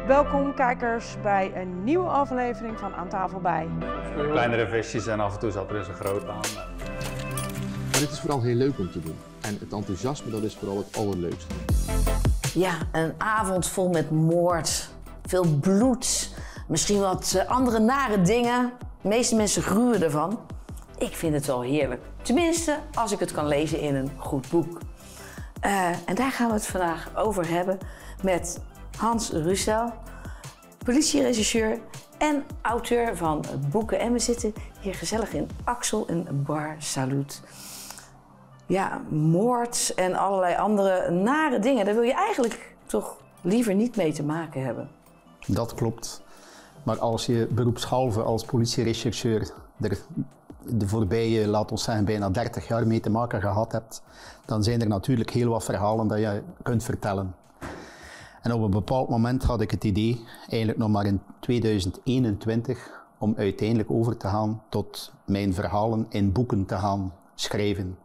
Welkom kijkers bij een nieuwe aflevering van Aan Tafel Bij. Kleinere visjes en af en toe zat er eens een groot aan. Maar het is vooral heel leuk om te doen. En het enthousiasme, dat is vooral het allerleukste. Ja, een avond vol met moord, veel bloed, misschien wat andere nare dingen. De meeste mensen gruwen ervan. Ik vind het wel heerlijk. Tenminste, als ik het kan lezen in een goed boek. En daar gaan we het vandaag over hebben met Hans Russel, politieregisseur en auteur van boeken. En we zitten hier gezellig in Axel en Bar Salut. Ja, moord en allerlei andere nare dingen, daar wil je eigenlijk toch liever niet mee te maken hebben. Dat klopt. Maar als je beroepshalve als politierechercheur er de voorbije, laat ons zeggen, bijna 30 jaar mee te maken gehad hebt, dan zijn er natuurlijk heel wat verhalen dat je kunt vertellen. En op een bepaald moment had ik het idee, eigenlijk nog maar in 2021, om uiteindelijk over te gaan tot mijn verhalen in boeken te gaan schrijven.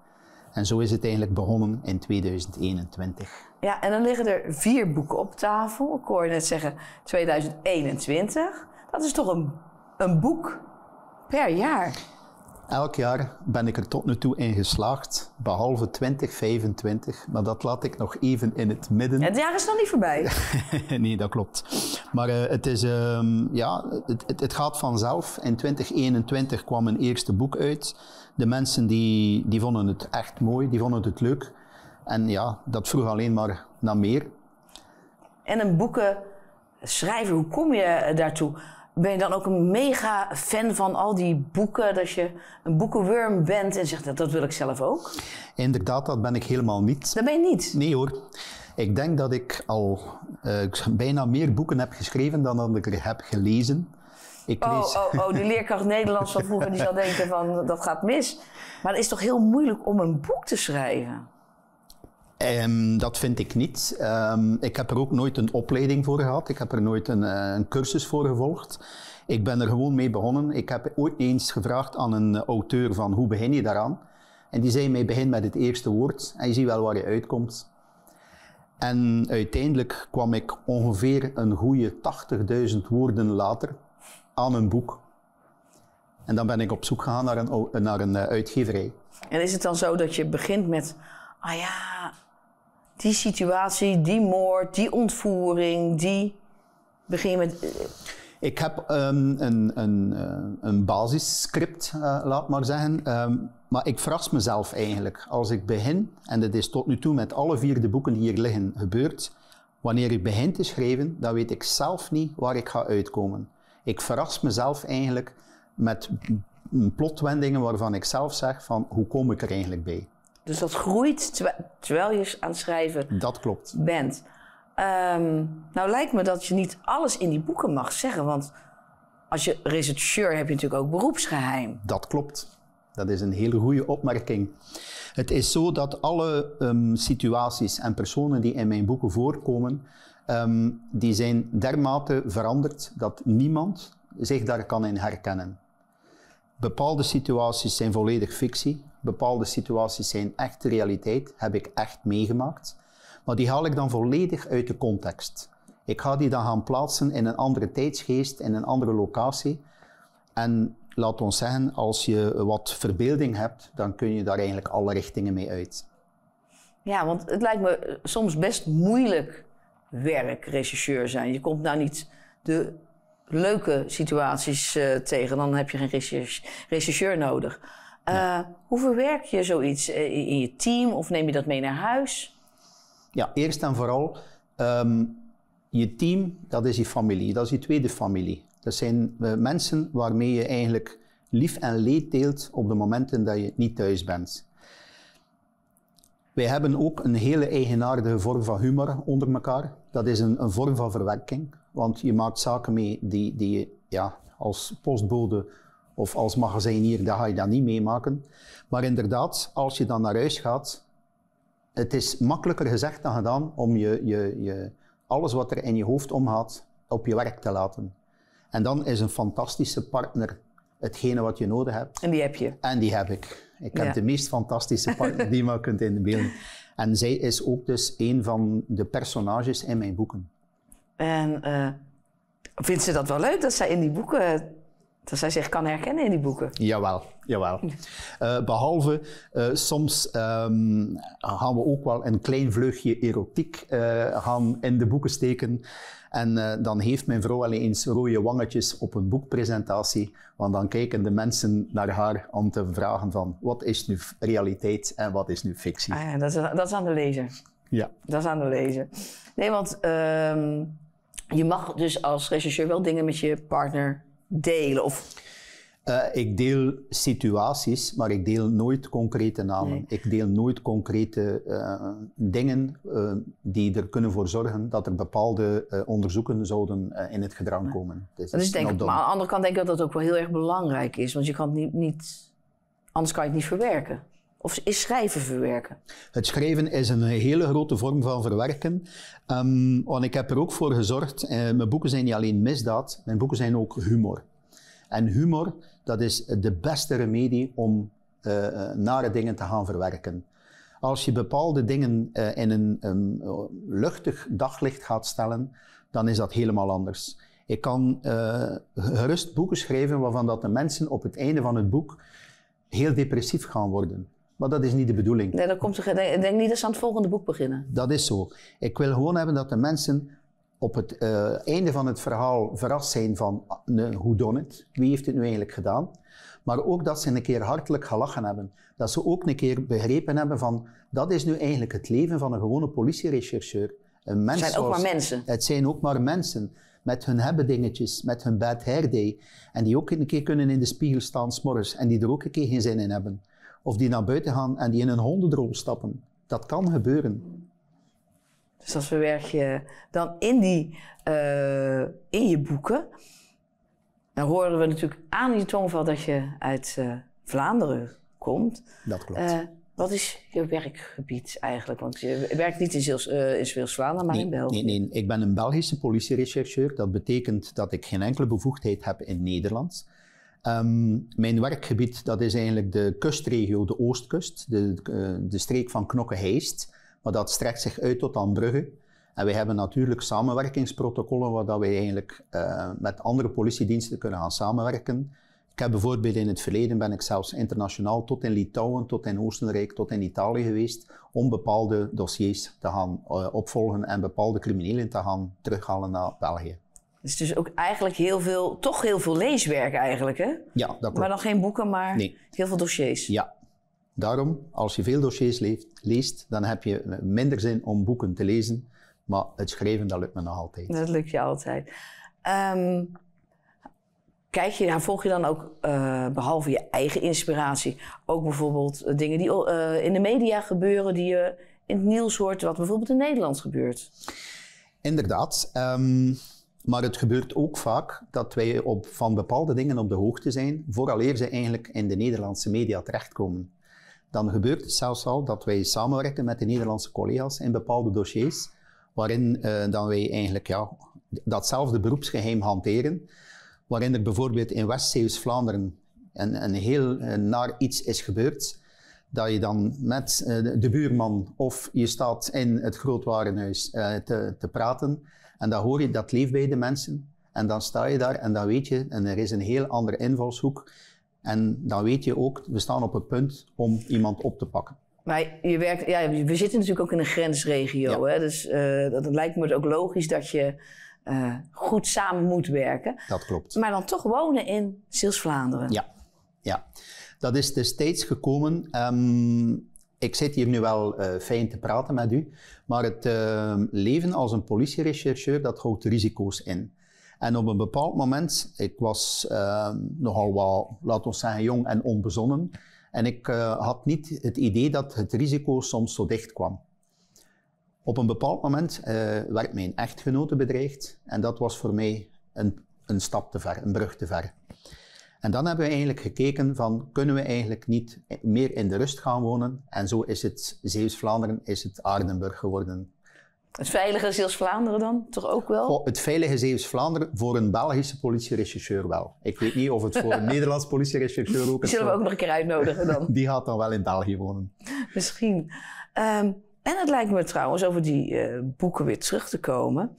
En zo is het eigenlijk begonnen in 2021. Ja, en dan liggen er 4 boeken op tafel. Ik hoor je net zeggen 2021. Dat is toch een boek per jaar? Elk jaar ben ik er tot nu toe in geslaagd, behalve 2025, maar dat laat ik nog even in het midden. Het jaar is nog niet voorbij. Nee, dat klopt. Maar het gaat vanzelf. In 2021 kwam een eerste boek uit. De mensen die vonden het echt mooi, die vonden het leuk. En ja, dat vroeg alleen maar naar meer. En een boeken schrijven, hoe kom je daartoe? Ben je dan ook een mega fan van al die boeken, dat je een boekenworm bent en zegt dat wil ik zelf ook? Inderdaad, dat ben ik helemaal niet. Dat ben je niet? Nee hoor. Ik denk dat ik al bijna meer boeken heb geschreven dan dat ik er heb gelezen. Ik lees... Die leerkracht Nederlands van vroeger die zal denken van dat gaat mis. Maar het is toch heel moeilijk om een boek te schrijven? Dat vind ik niet. Ik heb er ook nooit een opleiding voor gehad. Ik heb er nooit een cursus voor gevolgd. Ik ben er gewoon mee begonnen. Ik heb ooit eens gevraagd aan een auteur van hoe begin je daaraan? En die zei mij begin met het eerste woord en je ziet wel waar je uitkomt. En uiteindelijk kwam ik ongeveer een goede 80.000 woorden later aan een boek. En dan ben ik op zoek gegaan naar een uitgeverij. En is het dan zo dat je begint met, die situatie, die moord, die ontvoering, begin je met... Ik heb een basisscript, laat maar zeggen. Maar ik verras mezelf eigenlijk. Als ik begin, en dat is tot nu toe met alle 4 de boeken die hier liggen gebeurd, wanneer ik begin te schrijven, dan weet ik zelf niet waar ik ga uitkomen. Ik verras mezelf eigenlijk met plotwendingen waarvan ik zelf zeg van hoe kom ik er eigenlijk bij. Dus dat groeit terwijl je aan het schrijven dat klopt. bent. Nou lijkt me dat je niet alles in die boeken mag zeggen, want als je rechercheur heb je natuurlijk ook beroepsgeheim. Dat klopt. Dat is een hele goede opmerking. Het is zo dat alle situaties en personen die in mijn boeken voorkomen, die zijn dermate veranderd dat niemand zich daar kan in herkennen. Bepaalde situaties zijn volledig fictie, bepaalde situaties zijn echte realiteit, heb ik echt meegemaakt. Maar die haal ik dan volledig uit de context. Ik ga die dan gaan plaatsen in een andere tijdsgeest, in een andere locatie. En laat ons zeggen, als je wat verbeelding hebt, dan kun je daar eigenlijk alle richtingen mee uit. Ja, want het lijkt me soms best moeilijk werk, rechercheur zijn. Je komt nou niet de leuke situaties tegen, dan heb je geen rechercheur nodig. Hoe verwerk je zoiets in je team of neem je dat mee naar huis? Ja, eerst en vooral, je team, dat is je familie, dat is je tweede familie. Dat zijn mensen waarmee je eigenlijk lief en leed deelt op de momenten dat je niet thuis bent. Wij hebben ook een hele eigenaardige vorm van humor onder elkaar. Dat is een vorm van verwerking, want je maakt zaken mee die je als postbode of als magazijnier, dat ga je dat niet meemaken. Maar inderdaad, als je dan naar huis gaat, het is makkelijker gezegd dan gedaan om alles wat er in je hoofd omgaat op je werk te laten. En dan is een fantastische partner hetgene wat je nodig hebt. En die heb je? En die heb ik. Ik heb de meest fantastische partner die je maar kunt inbeelden. En zij is ook dus een van de personages in mijn boeken. En Vindt ze dat wel leuk dat zij in die boeken... dat zij zich kan herkennen in die boeken? Jawel. Behalve, soms gaan we ook wel een klein vleugje erotiek gaan in de boeken steken. En dan heeft mijn vrouw wel eens rode wangetjes op een boekpresentatie. Want dan kijken de mensen naar haar om te vragen van... wat is nu realiteit en wat is nu fictie? Ah ja, dat is aan de lezer. Ja. Dat is aan de lezer. Nee, want je mag dus als rechercheur wel dingen met je partner delen. Of... Ik deel situaties, maar ik deel nooit concrete namen. Nee. Ik deel nooit concrete dingen die er kunnen voor zorgen dat er bepaalde onderzoeken zouden in het gedrang komen. Dus dat is denk ik, maar aan de andere kant denk ik dat dat ook wel heel erg belangrijk is. Want je kan het niet anders kan je het niet verwerken. Of is schrijven verwerken? Het schrijven is een hele grote vorm van verwerken. Want ik heb er ook voor gezorgd, mijn boeken zijn niet alleen misdaad, mijn boeken zijn ook humor. En humor, dat is de beste remedie om nare dingen te gaan verwerken. Als je bepaalde dingen in een luchtig daglicht gaat stellen, dan is dat helemaal anders. Ik kan gerust boeken schrijven waarvan dat de mensen op het einde van het boek heel depressief gaan worden. Maar dat is niet de bedoeling. Nee, ik denk niet dat ze aan het volgende boek beginnen. Dat is zo. Ik wil gewoon hebben dat de mensen op het einde van het verhaal verrast zijn van hoe dan het? Wie heeft het nu eigenlijk gedaan? Maar ook dat ze een keer hartelijk gelachen hebben. Dat ze ook een keer begrepen hebben van dat is nu eigenlijk het leven van een gewone politierechercheur. Een mens Het zijn ook maar mensen. Het zijn ook maar mensen. Met hun hebbedingetjes, met hun bad hair day. En die ook een keer kunnen in de spiegel staan 's morgens en die er ook een keer geen zin in hebben. Of die naar buiten gaan en die in een hondendroom stappen. Dat kan gebeuren. Dus dat verwerk je dan in je boeken. Dan horen we natuurlijk aan je tongval dat je uit Vlaanderen komt. Dat klopt. Wat is je werkgebied eigenlijk? Want je werkt niet in Zeeuws-Vlaanderen, maar in België. Nee, ik ben een Belgische politierechercheur. Dat betekent dat ik geen enkele bevoegdheid heb in Nederland. Mijn werkgebied dat is eigenlijk de kustregio, de Oostkust, de streek van Knokke-Heist. Maar dat strekt zich uit tot aan Brugge. En wij hebben natuurlijk samenwerkingsprotocollen waar dat wij eigenlijk met andere politiediensten kunnen gaan samenwerken. Ik heb bijvoorbeeld in het verleden ben ik zelfs internationaal tot in Litouwen, tot in Oostenrijk, tot in Italië geweest om bepaalde dossiers te gaan opvolgen en bepaalde criminelen te gaan terughalen naar België. Dus ook eigenlijk heel veel leeswerk eigenlijk, hè? Ja, dat klopt. Maar dan geen boeken, maar heel veel dossiers. Ja. Daarom, als je veel dossiers leest, dan heb je minder zin om boeken te lezen. Maar het schrijven, dat lukt me nog altijd. Dat lukt je altijd. Volg je dan ook, behalve je eigen inspiratie, ook bijvoorbeeld dingen die in de media gebeuren, die je in het nieuws hoort, wat bijvoorbeeld in Nederland gebeurt? Inderdaad. Maar het gebeurt ook vaak dat wij van bepaalde dingen op de hoogte zijn, vooraleer ze eigenlijk in de Nederlandse media terechtkomen. Dan gebeurt het zelfs al dat wij samenwerken met de Nederlandse collega's in bepaalde dossiers, waarin dan wij eigenlijk datzelfde beroepsgeheim hanteren, waarin er bijvoorbeeld in West-Zeeuws-Vlaanderen een heel naar iets is gebeurd, dat je dan met de buurman of je staat in het grootwarenhuis te praten en dan hoor je dat leeft bij de mensen en dan sta je daar en dan weet je, en er is een heel andere invalshoek. En dan weet je ook, we staan op het punt om iemand op te pakken. Maar we zitten natuurlijk ook in een grensregio. Ja. Hè? Dus dat lijkt me ook logisch dat je goed samen moet werken. Dat klopt. Maar dan toch wonen in Zeeuws-Vlaanderen. Ja, dat is destijds gekomen. Ik zit hier nu wel fijn te praten met u. Maar het leven als een politierechercheur, dat houdt risico's in. En op een bepaald moment, ik was nogal wat, laten we zeggen, jong en onbezonnen. En ik had niet het idee dat het risico soms zo dicht kwam. Op een bepaald moment werd mijn echtgenote bedreigd. En dat was voor mij een stap te ver, een brug te ver. En dan hebben we eigenlijk gekeken van, kunnen we eigenlijk niet meer in de rust gaan wonen? En zo is het Zeeuws-Vlaanderen, is het Aardenburg geworden. Het veilige Zeeuws-Vlaanderen dan, toch ook wel? Het veilige Zeeuws-Vlaanderen voor een Belgische politierechercheur wel. Ik weet niet of het voor een Nederlands politierechercheur ook is. Die zullen we ook nog een keer uitnodigen dan. Die gaat dan wel in België wonen. Misschien. En het lijkt me trouwens, over die boeken weer terug te komen.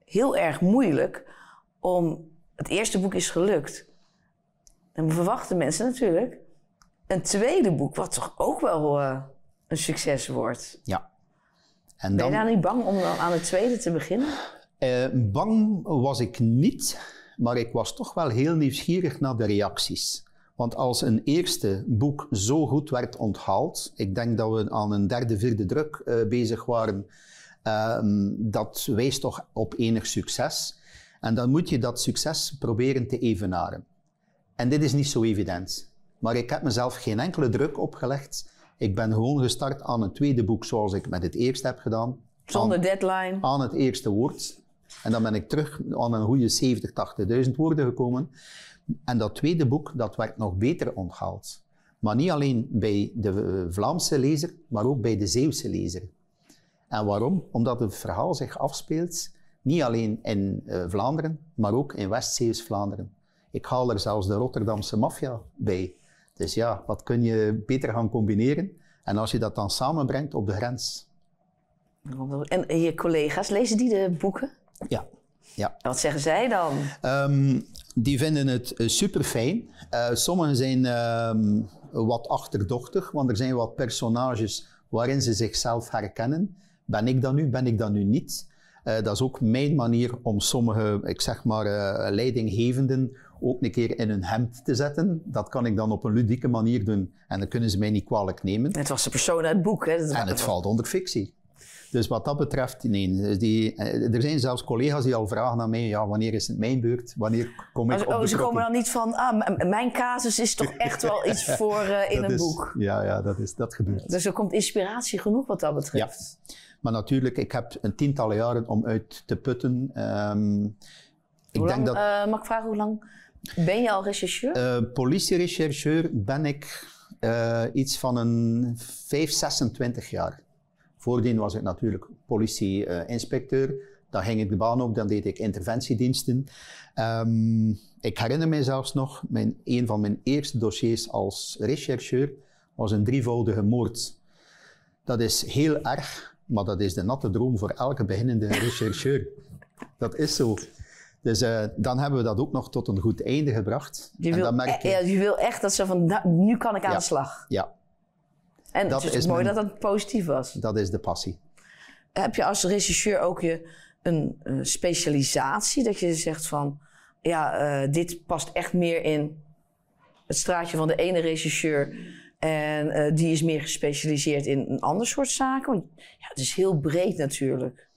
heel erg moeilijk om... Het eerste boek is gelukt. En verwachten mensen natuurlijk een tweede boek, wat toch ook wel een succes wordt. Ja. En Ben dan, je daar niet bang om dan aan het tweede te beginnen? bang was ik niet, maar ik was toch wel heel nieuwsgierig naar de reacties. Want als een eerste boek zo goed werd onthaald, ik denk dat we aan een derde, vierde druk bezig waren, dat wijst toch op enig succes. En dan moet je dat succes proberen te evenaren. En dit is niet zo evident. Maar ik heb mezelf geen enkele druk opgelegd. Ik ben gewoon gestart aan een tweede boek zoals ik met het eerste heb gedaan. Zonder deadline. Aan het eerste woord. En dan ben ik terug aan een goede 70.000, 80.000 woorden gekomen. En dat tweede boek, dat werd nog beter onthaald. Maar niet alleen bij de Vlaamse lezer, maar ook bij de Zeeuwse lezer. En waarom? Omdat het verhaal zich afspeelt, niet alleen in Vlaanderen, maar ook in West-Zeeuws-Vlaanderen. Ik haal er zelfs de Rotterdamse maffia bij. Dus ja, wat kun je beter gaan combineren? En als je dat dan samenbrengt op de grens. En je collega's, lezen die de boeken? Ja. Ja. Wat zeggen zij dan? Die vinden het super fijn. Sommigen zijn wat achterdochtig, want er zijn wat personages waarin ze zichzelf herkennen. Ben ik dat nu niet? Dat is ook mijn manier om sommige, ik zeg maar, leidinggevenden ook een keer in hun hemd te zetten. Dat kan ik dan op een ludieke manier doen en dan kunnen ze mij niet kwalijk nemen. Het was de persoon uit het boek, hè? En het valt onder fictie. Dus wat dat betreft, nee. Er zijn zelfs collega's die al vragen aan mij, ja, wanneer is het mijn beurt? Wanneer kom ik op de ze proppen? komen dan niet van, mijn casus is toch echt wel iets voor in een boek. Ja, dat gebeurt. Dus er komt inspiratie genoeg wat dat betreft. Ja. Maar natuurlijk, ik heb een tientallen jaren om uit te putten. Mag ik vragen, hoe lang ben je al rechercheur? Politierechercheur ben ik iets van een 26 jaar. Voordien was ik natuurlijk politie-inspecteur. Dan ging ik de baan op, dan deed ik interventiediensten. Ik herinner mij zelfs nog, een van mijn eerste dossiers als rechercheur was een 3voudige moord. Dat is heel erg, maar dat is de natte droom voor elke beginnende rechercheur. Dat is zo. Dus dan hebben we dat ook nog tot een goed einde gebracht. Je wil echt dat ze van, nu kan ik aan de slag. Ja. En het is mooi dat dat positief was. Dat is de passie. Heb je als rechercheur ook een specialisatie? Dat je zegt van, dit past echt meer in het straatje van de ene rechercheur. En die is meer gespecialiseerd in een ander soort zaken. Want ja, het is heel breed natuurlijk.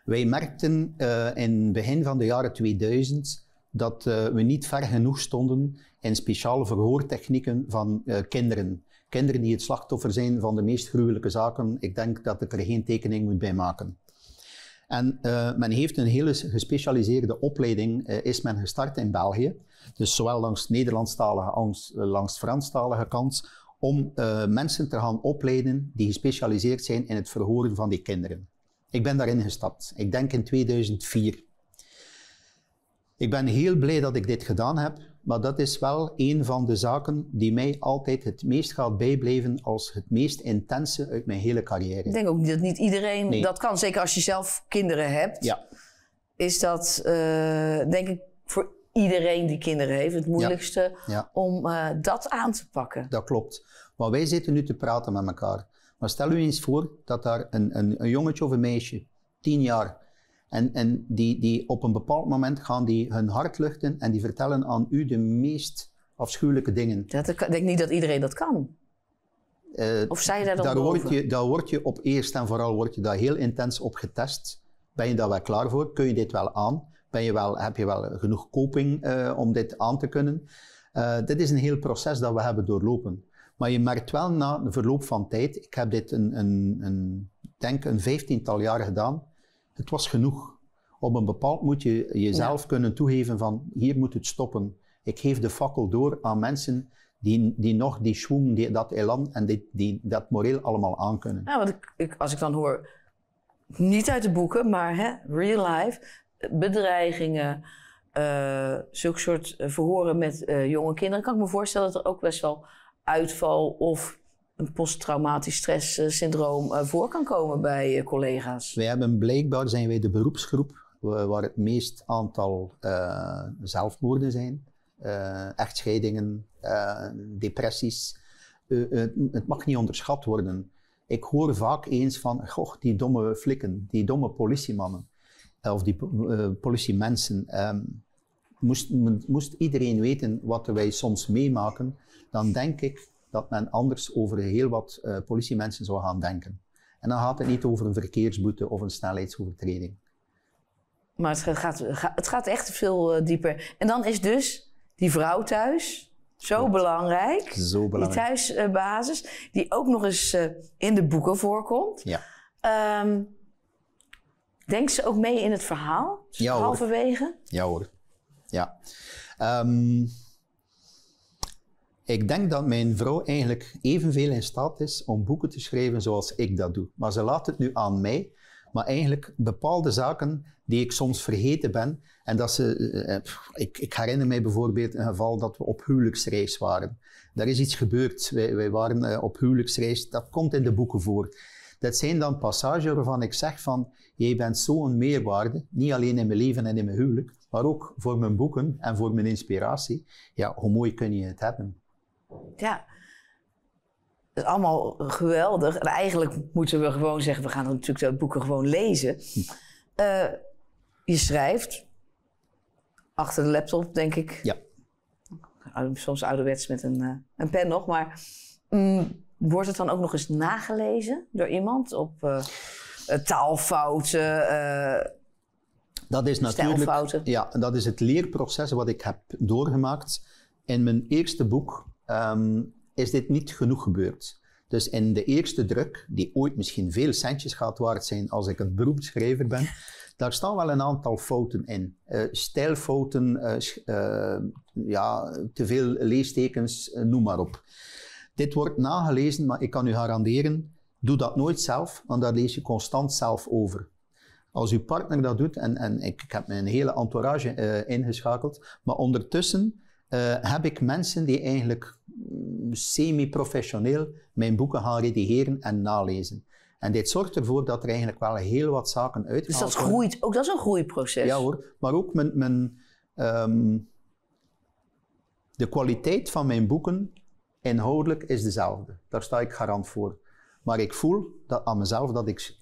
Wij merkten in het begin van de jaren 2000 dat we niet ver genoeg stonden in speciale verhoortechnieken van kinderen. Kinderen die het slachtoffer zijn van de meest gruwelijke zaken. Ik denk dat ik er geen tekening moet bij maken. En men heeft een hele gespecialiseerde opleiding, is men gestart in België. Dus zowel langs Nederlandstalige als langs Franstalige kant, om mensen te gaan opleiden die gespecialiseerd zijn in het verhoren van die kinderen. Ik ben daarin gestapt. Ik denk in 2004. Ik ben heel blij dat ik dit gedaan heb, maar dat is wel een van de zaken die mij altijd het meest gaat bijblijven als het meest intense uit mijn hele carrière. Ik denk ook dat niet iedereen dat kan. Zeker als je zelf kinderen hebt, is dat denk ik voor iedereen die kinderen heeft het moeilijkste om dat aan te pakken. Dat klopt. Maar wij zitten nu te praten met elkaar. Maar stel u eens voor dat daar een jongetje of een meisje, 10 jaar, en die op een bepaald moment gaan die hun hart luchten en die vertellen aan u de meest afschuwelijke dingen. Ik denk niet dat iedereen dat kan. Of zei je daar dan boven? Daar word je op eerst en vooral daar heel intens op getest. Ben je daar wel klaar voor? Kun je dit wel aan? Heb je wel genoeg koping om dit aan te kunnen? Dit is een heel proces dat we hebben doorlopen. Maar je merkt wel na de verloop van tijd, ik heb dit denk een 15-tal jaar gedaan, het was genoeg. Op een bepaald moet je jezelf kunnen toegeven van, hier moet het stoppen. Ik geef de fakkel door aan mensen die nog die schwung, dat elan en dat moreel allemaal aankunnen. Ja, want als ik dan hoor, niet uit de boeken, maar real life, bedreigingen, zulke soort verhoren met jonge kinderen, kan ik me voorstellen dat er ook best wel uitval of een posttraumatisch stresssyndroom voor kan komen bij collega's. Wij hebben blijkbaar, zijn wij de beroepsgroep waar het meest aantal zelfmoorden zijn, echtscheidingen, depressies. Het mag niet onderschat worden. Ik hoor vaak eens van, goh, die domme flikken, die domme politiemannen, of die politiemensen. Moest iedereen weten wat wij soms meemaken, dan denk ik dat men anders over heel wat politiemensen zou gaan denken. En dan gaat het niet over een verkeersboete of een snelheidsovertreding. Maar het gaat echt veel dieper. En dan is dus die vrouw thuis zo belangrijk. Zo belangrijk. Die thuisbasis, die ook nog eens in de boeken voorkomt. Ja. Denkt ze ook mee in het verhaal? Ja, hoor. Halverwege? Ja hoor. Ja. Ik denk dat mijn vrouw eigenlijk evenveel in staat is om boeken te schrijven zoals ik dat doe. Maar ze laat het nu aan mij. Maar eigenlijk bepaalde zaken die ik soms vergeten ben. En dat ik herinner mij bijvoorbeeld een geval dat we op huwelijksreis waren. Daar is iets gebeurd. Wij waren op huwelijksreis. Dat komt in de boeken voor. Dat zijn dan passages waarvan ik zeg van, jij bent zo'n meerwaarde, niet alleen in mijn leven en in mijn huwelijk, maar ook voor mijn boeken en voor mijn inspiratie. Ja, hoe mooi kun je het hebben? Ja, dat is allemaal geweldig. En eigenlijk moeten we gewoon zeggen, we gaan natuurlijk de boeken gewoon lezen. Je schrijft achter de laptop, denk ik. Ja. Soms ouderwets met een pen nog, maar wordt het dan ook nog eens nagelezen door iemand op taalfouten, dat is natuurlijk, stijlfouten? Ja, dat is het leerproces wat ik heb doorgemaakt. In mijn eerste boek is dit niet genoeg gebeurd. Dus in de eerste druk, die ooit misschien veel centjes gaat waard zijn als ik een beroepsschrijver ben, daar staan wel een aantal fouten in. Stijlfouten, te veel leestekens, noem maar op. Dit wordt nagelezen, maar ik kan u garanderen, doe dat nooit zelf, want daar lees je constant zelf over. Als uw partner dat doet, en ik heb mijn hele entourage ingeschakeld, maar ondertussen heb ik mensen die eigenlijk semi-professioneel mijn boeken gaan redigeren en nalezen. En dit zorgt ervoor dat er eigenlijk wel heel wat zaken uitgehaald Dus dat worden. groeit, ook dat is een groeiproces. Ja hoor, maar ook de kwaliteit van mijn boeken inhoudelijk is dezelfde. Daar sta ik garant voor. Maar ik voel dat aan mezelf dat ik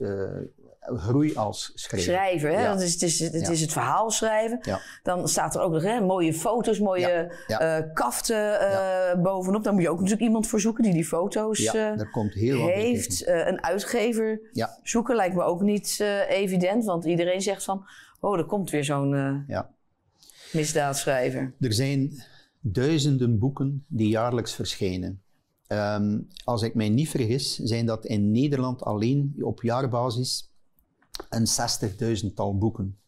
groei als schrijver. Schrijver, hè? Ja. Want het is het verhaal schrijven. Ja. Dan staat er ook nog mooie foto's, mooie kaften bovenop. Daar moet je ook natuurlijk iemand voor zoeken die foto's daar komt heel wat bij heeft. Een uitgever zoeken lijkt me ook niet evident. Want iedereen zegt van, oh, er komt weer zo'n misdaadschrijver. Er zijn duizenden boeken die jaarlijks verschijnen. Als ik mij niet vergis, zijn dat in Nederland alleen op jaarbasis een 60.000-tal boeken.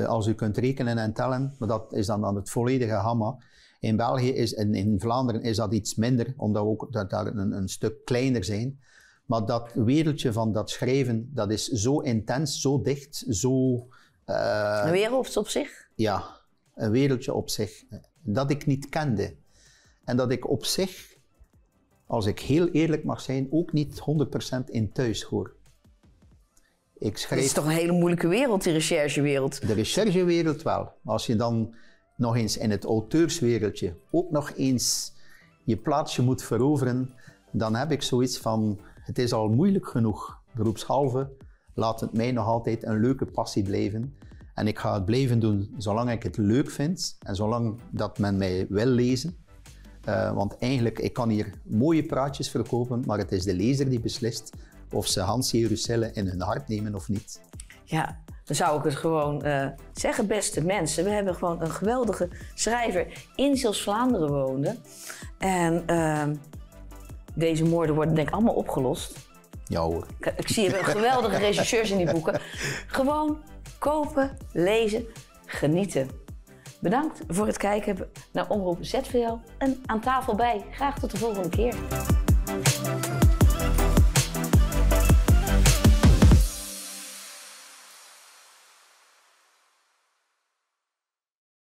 Als u kunt rekenen en tellen, maar dat is dan het volledige gamma. In België in Vlaanderen is dat iets minder, omdat we ook daar een stuk kleiner zijn. Maar dat wereldje van dat schrijven, dat is zo intens, zo dicht, zo... Een wereld op zich? Ja, een wereldje op zich. Dat ik niet kende. En dat ik op zich, als ik heel eerlijk mag zijn, ook niet 100% in thuis hoor. Ik schrijf... Het is toch een hele moeilijke wereld, die recherchewereld? De recherchewereld wel. Maar als je dan nog eens in het auteurswereldje ook nog eens je plaatsje moet veroveren, dan heb ik zoiets van, het is al moeilijk genoeg, beroepshalve, laat het mij nog altijd een leuke passie blijven. En ik ga het blijven doen zolang ik het leuk vind en zolang dat men mij wil lezen. Want eigenlijk, ik kan hier mooie praatjes verkopen, maar het is de lezer die beslist of ze Hans J. Ruselle in hun hart nemen of niet. Ja, dan zou ik het gewoon zeggen, beste mensen. We hebben gewoon een geweldige schrijver in Zeeuws-Vlaanderen woonde. En deze moorden worden denk ik allemaal opgelost. Ja hoor. Ik zie geweldige regisseurs in die boeken. Gewoon kopen, lezen, genieten. Bedankt voor het kijken naar Omroep ZVL en Aan Tafel Bij. Graag tot de volgende keer.